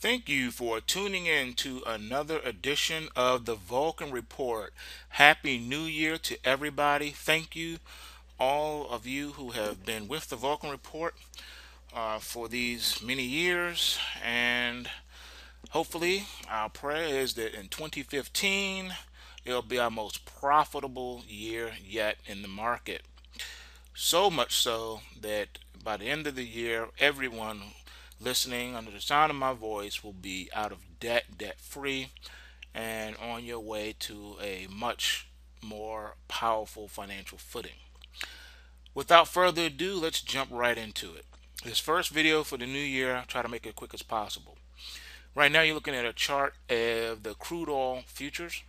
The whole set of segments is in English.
Thank you for tuning in to another edition of the Vulcan Report. Happy New Year to everybody. Thank you, all of you who have been with the Vulcan Report for these many years. And hopefully, our prayer is that in 2015, it'll be our most profitable year yet in the market. So much so that by the end of the year, everyone listening under the sound of my voice will be out of debt free, and on your way to a much more powerful financial footing. Without further ado, let's jump right into it. This first video for the new year, I'll try to make it quick as possible. Right now, you're looking at a chart of the crude oil futures.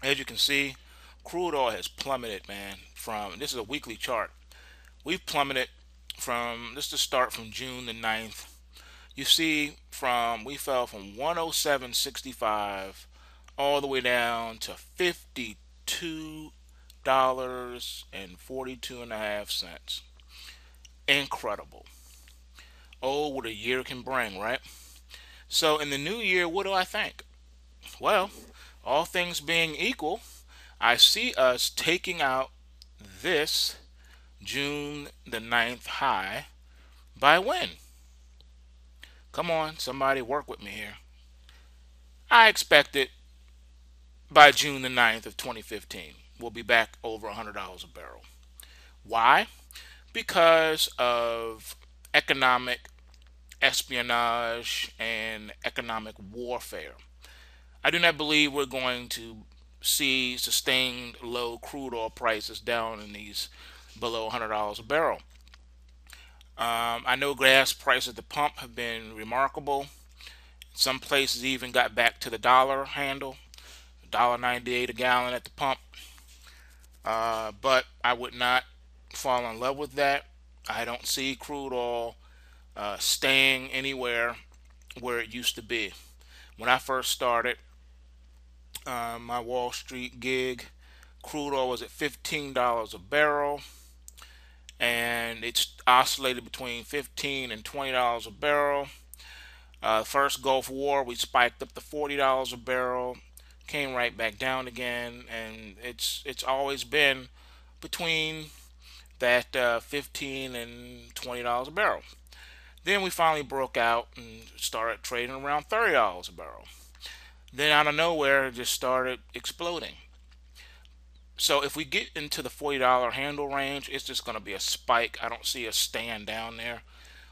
As you can see, crude oil has plummeted, man. This is a weekly chart. We've plummeted from, this to start from June the 9th. You see, we fell from 107.65 all the way down to $52.42.5. Incredible. Oh, what a year can bring, right? So in the new year, what do I think? Well, all things being equal, I see us taking out this June the 9th high by when? Come on, somebody work with me here. I expect it by June the 9th of 2015. We'll be back over $100 a barrel. Why? Because of economic espionage and economic warfare. I do not believe we're going to see sustained low crude oil prices down in these below $100 a barrel. I know gas prices at the pump have been remarkable. Some places even got back to the dollar handle, $1.98 a gallon at the pump. But I would not fall in love with that. I don't see crude oil staying anywhere where it used to be. When I first started my Wall Street gig, crude oil was at $15 a barrel, and it's oscillated between $15 and $20 a barrel. First Gulf War, we spiked up to $40 a barrel, came right back down again, and it's always been between that $15 and $20 a barrel. Then we finally broke out and started trading around $30 a barrel. Then out of nowhere, it just started exploding. So if we get into the $40 handle range, it's just going to be a spike. I don't see a stand down there.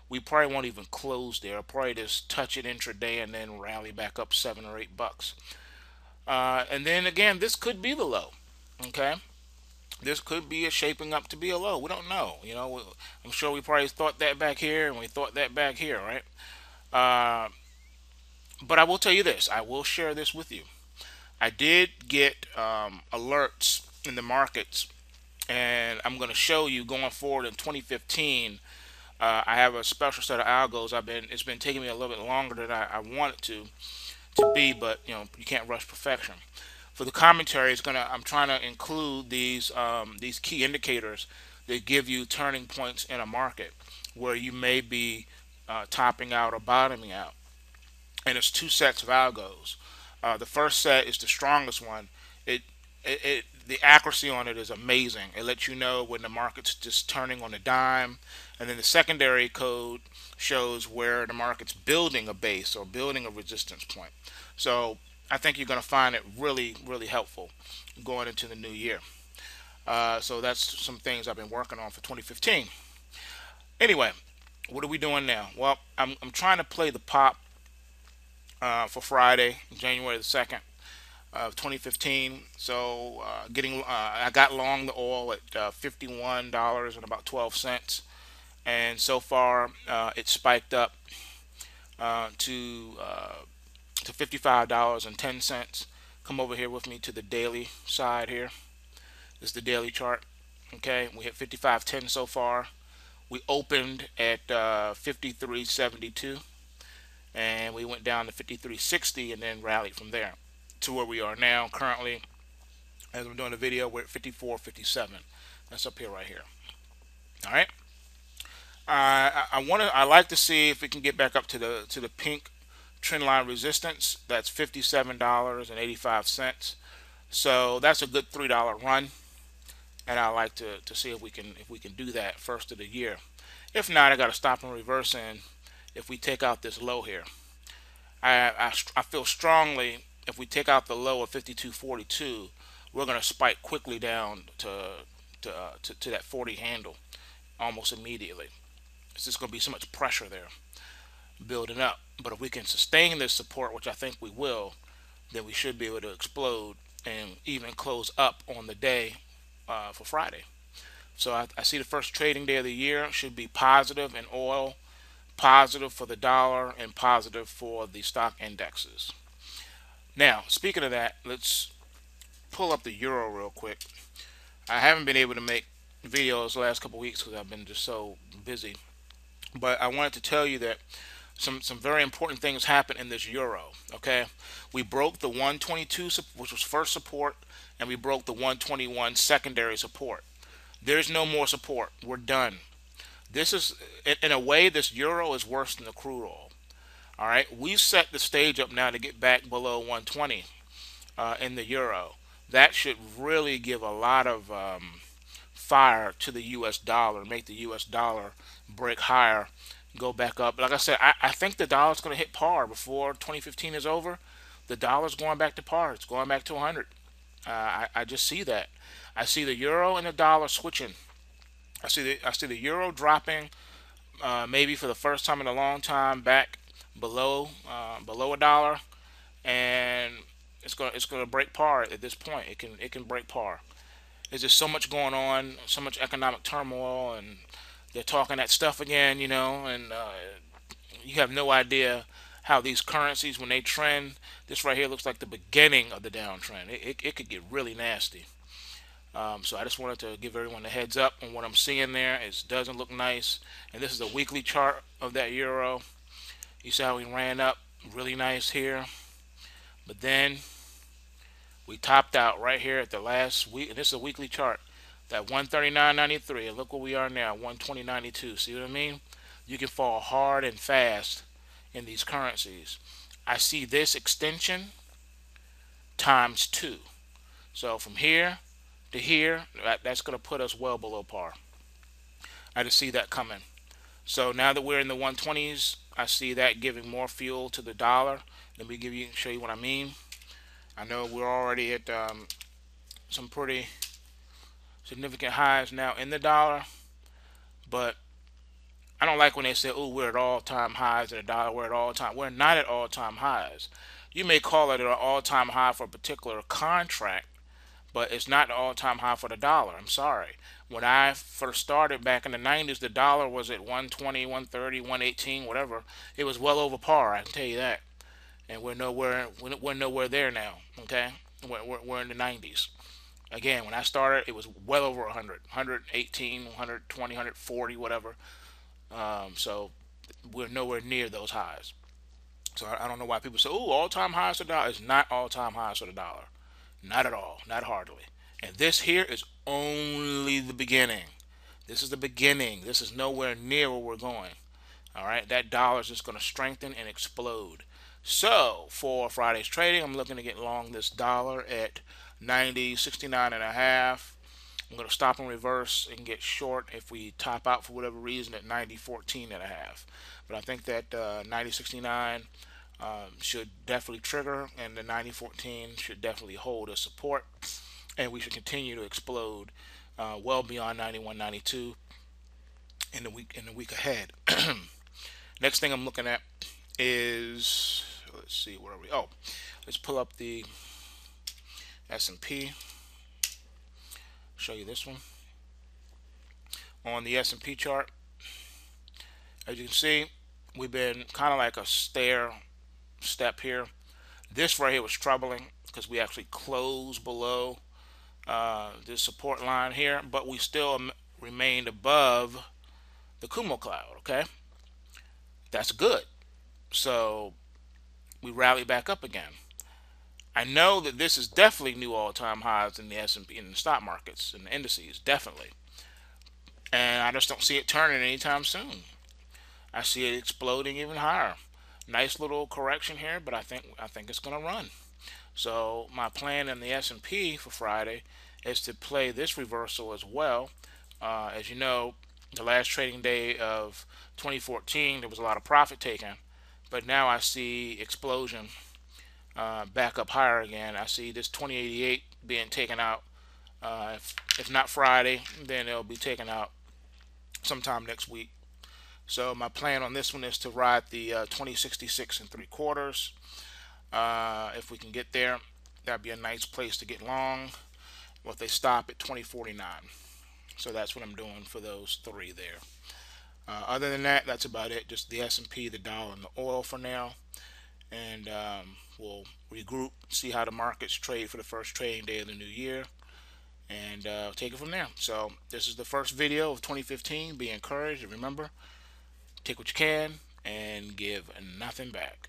We probably won't even close there. I'll probably just touch it intraday and then rally back up $7 or $8. And then again, this could be the low. Okay, this could be a shaping up to be a low. We don't know. I'm sure we probably thought that back here and we thought that back here, right? Uh, but I will tell you this. I will share this with you. I did get alerts in the markets, and I'm going to show you going forward in 2015. I have a special set of algos. It's been taking me a little bit longer than I want it to be, but you can't rush perfection. For the commentary, I'm trying to include these key indicators that give you turning points in a market where you may be topping out or bottoming out. And it's two sets of algos. The first set is the strongest one. The accuracy on it is amazing. It lets you know when the market's just turning on a dime, and then the secondary code shows where the market's building a base or building a resistance point. So I think you're going to find it really, really helpful going into the new year. So that's some things I've been working on for 2015. Anyway, what are we doing now? Well, I'm trying to play the pop for Friday, January the 2nd of 2015. So I got long the oil at $51 and about 12 cents, and so far it's spiked up to $55.10. Come over here with me to the daily side here. This is the daily chart. Okay, we hit 55.10 so far. We opened at 53.72, and we went down to 53.60 and then rallied from there to where we are now. Currently, as I'm doing the video, we're at 54.57. That's up here, right here. All right. I like to see if we can get back up to the pink trend line resistance. That's $57.85. So that's a good $3 run, and I like to see if we can do that first of the year. If not, I got to stop and reverse in if we take out this low here. I feel strongly if we take out the low of 52.42, we're going to spike quickly down to that 40 handle almost immediately. It's just going to be so much pressure there building up. But if we can sustain this support, which I think we will, then we should be able to explode and even close up on the day for Friday. So I see the first trading day of the year should be positive in oil, positive for the dollar, and positive for the stock indexes. Now, speaking of that, let's pull up the euro real quick. I haven't been able to make videos the last couple weeks because I've been just so busy. But I wanted to tell you that some very important things happened in this euro. Okay, we broke the 122, which was first support, and we broke the 121 secondary support. There's no more support. We're done. This is, in a way, this euro is worse than the crude oil. All right, we've set the stage up now to get back below 120 in the euro. That should really give a lot of fire to the U.S. dollar, make the U.S. dollar break higher, go back up. Like I said, I think the dollar's going to hit par before 2015 is over. The dollar's going back to par. It's going back to 100. I just see that. I see the euro and the dollar switching. I see the euro dropping, maybe for the first time in a long time, back below a dollar, and it's gonna break par at this point. It can break par. There's just so much going on, so much economic turmoil, and they're talking that stuff again, and you have no idea how these currencies, when they trend. This right here looks like the beginning of the downtrend. It could get really nasty. So I just wanted to give everyone a heads up on what I'm seeing there. It doesn't look nice. And this is a weekly chart of that euro. You see how we ran up really nice here. But then we topped out right here at the last week. And this is a weekly chart. That 139.93. And look where we are now, 120.92. See what I mean? You can fall hard and fast in these currencies. I see this extension times 2. So from here to here, that's going to put us well below par. I just see that coming. So now that we're in the 120s, I see that giving more fuel to the dollar. Let me show you what I mean. I know we're already at some pretty significant highs now in the dollar, but I don't like when they say, "Oh, we're at all-time highs in the dollar." We're at all-time. We're not at all-time highs. You may call it an all-time high for a particular contract, but it's not the all-time high for the dollar. I'm sorry. When I first started back in the 90s, the dollar was at 120, 130, 118, whatever. It was well over par, I can tell you that. And we're nowhere there now, okay? We're in the 90s. Again, when I started, it was well over 100, 118, 120, 140, whatever. So we're nowhere near those highs. So I don't know why people say, "Oh, all-time highs for the dollar." It's not all-time highs for the dollar. Not at all. Not hardly. And this here is only the beginning. This is the beginning. This is nowhere near where we're going. All right. That dollar is just going to strengthen and explode. So for Friday's trading, I'm looking to get long this dollar at 90.69 and a half. I'm going to stop and reverse and get short if we top out for whatever reason at 90.14 and a half. But I think that 90.69 should definitely trigger, and the 90.14 should definitely hold as support, and we should continue to explode well beyond 91.92 in the week ahead. Next thing I'm looking at is, let's see, where are we? Oh, let's pull up the S&P. Show you this one on the S&P chart. As you can see, we've been kind of like a step here. This right here was troubling because we actually closed below this support line here, but we still remained above the Kumo cloud. Okay, that's good. So we rallied back up again. I know that this is definitely new all-time highs in the S&P, in the stock markets, in the indices, definitely. And I just don't see it turning anytime soon. I see it exploding even higher. Nice little correction here, but I think it's going to run. So my plan in the S&P for Friday is to play this reversal as well. As you know, the last trading day of 2014, there was a lot of profit taken, but now I see explosion back up higher again. I see this 2088 being taken out. If not Friday, then it'll be taken out sometime next week. So my plan on this one is to ride the 2066 and 3/4. If we can get there, that'd be a nice place to get long. Well, if they stop at 2049. So that's what I'm doing for those three there. Other than that, that's about it. Just the S&P, the dollar, and the oil for now. And we'll regroup, see how the markets trade for the first trading day of the new year, and take it from there. So this is the first video of 2015. Be encouraged, and remember, take what you can and give nothing back.